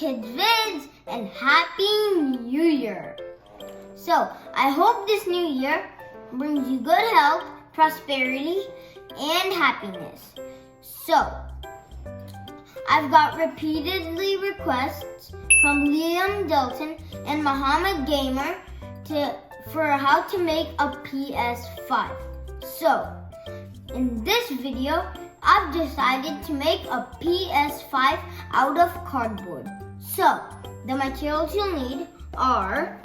Kidz Vidz and Happy New Year. So, I hope this new year brings you good health, prosperity, and happiness. So, I've got repeatedly requests from Liam Delton and Muhammad Gamer for how to make a PS5. So, in this video, I've decided to make a PS5 out of cardboard. So, the materials you'll need are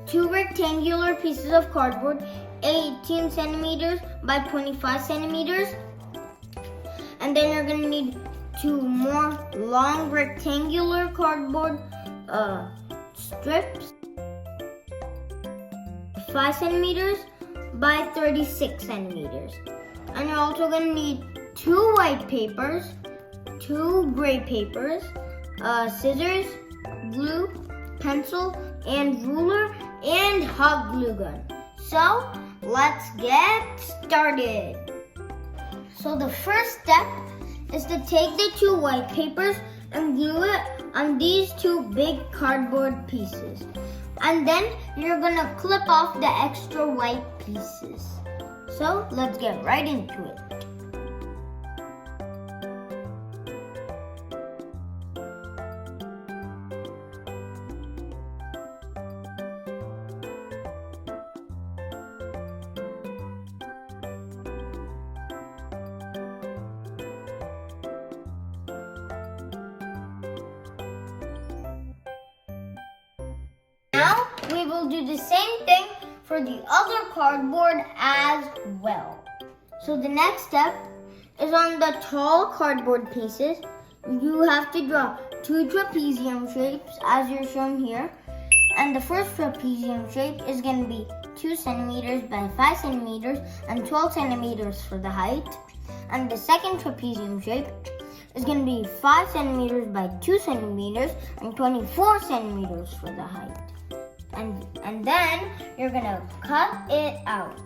2 rectangular pieces of cardboard, 18 centimeters by 25 centimeters. And then you're going to need 2 more long rectangular cardboard strips, 5 centimeters by 36 centimeters. And you're also going to need 2 white papers, 2 gray papers, scissors, glue, pencil, and ruler, and hot glue gun. So, let's get started. So the first step is to take the 2 white papers and glue it on these 2 big cardboard pieces. And then you're gonna clip off the extra white pieces. So let's get right into it. Now we will do the same thing for the other cardboard as well. So the next step is on the tall cardboard pieces. You have to draw 2 trapezium shapes as you're shown here. And the first trapezium shape is going to be 2 centimeters by 5 centimeters and 12 centimeters for the height. And the second trapezium shape is going to be 5 centimeters by 2 centimeters and 24 centimeters for the height. And then you're gonna cut it out.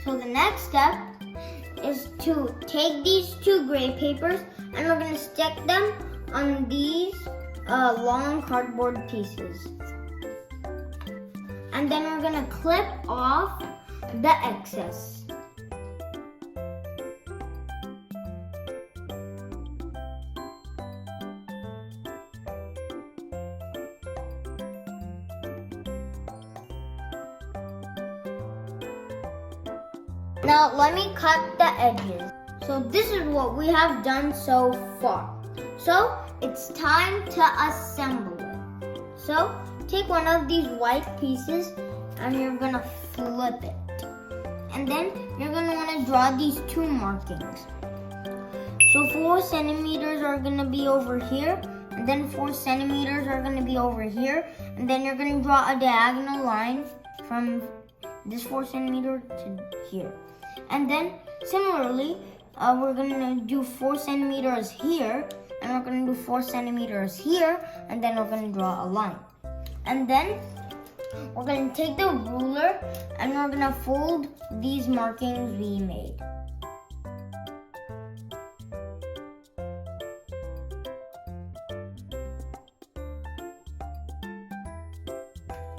So the next step is to take these 2 gray papers and we're going to stick them on these long cardboard pieces. And then we're going to clip off the excess. Now let me cut the edges. So this is what we have done so far. So it's time to assemble it. So take one of these white pieces and you're gonna flip it. And then you're gonna wanna draw these 2 markings. So 4 centimeters are gonna be over here, and then 4 centimeters are gonna be over here, and then you're gonna draw a diagonal line from this 4 centimeter to here. And then similarly, we're going to do 4 centimeters here, and we're going to do 4 centimeters here, and then we're going to draw a line. And then we're going to take the ruler and we're going to fold these markings we made.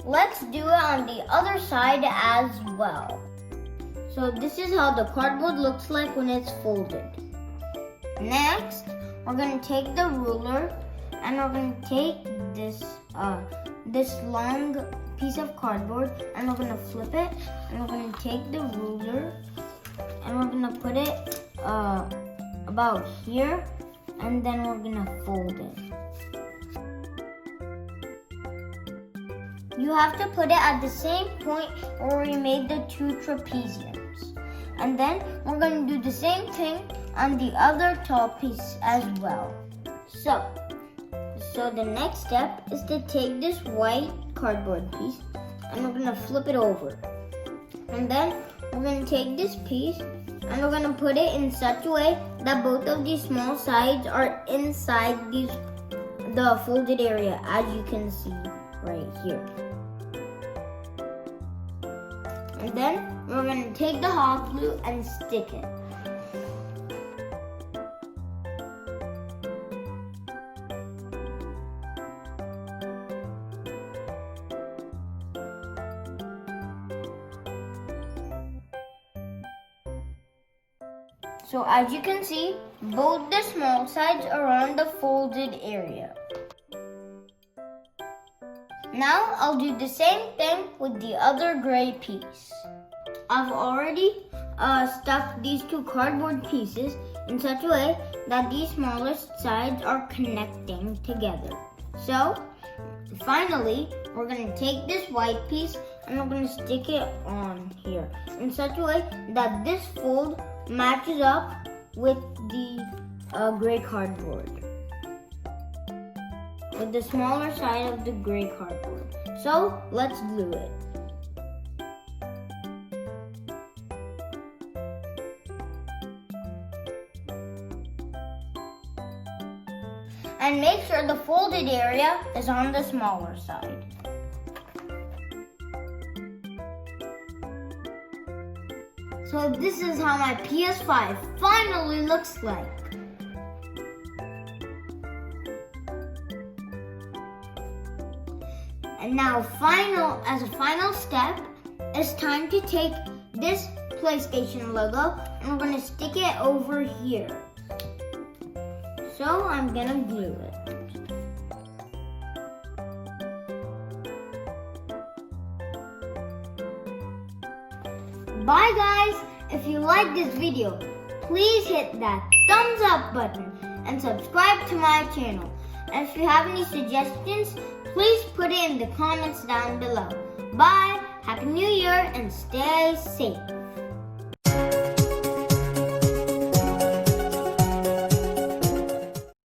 Let's do it on the other side as well. So this is how the cardboard looks like when it's folded. Next, we're going to take the ruler and we're going to take this long piece of cardboard and we're going to flip it, and we're going to take the ruler and we're going to put it about here, and then we're going to fold it. You have to put it at the same point where we made the 2 trapeziums. And then we're going to do the same thing on the other tall piece as well. So the next step is to take this white cardboard piece and we're going to flip it over. And then we're going to take this piece and we're gonna put it in such a way that both of these small sides are inside the folded area, as you can see right here. And then we're gonna take the hot glue and stick it. So as you can see, both the small sides are on the folded area. Now I'll do the same thing with the other gray piece. I've already stuck these two cardboard pieces in such a way that these smallest sides are connecting together. So finally, we're going to take this white piece and we're going to stick it on here in such a way that this fold matches up with the gray cardboard, with the smaller side of the gray cardboard. So let's glue it. And make sure the folded area is on the smaller side. So this is how my PS5 finally looks like. And now as a final step, it's time to take this PlayStation logo and we're going to stick it over here. So I'm going to glue it. Bye guys! If you like this video, please hit that thumbs up button and subscribe to my channel. And if you have any suggestions, please put it in the comments down below. Bye! Happy New Year and stay safe!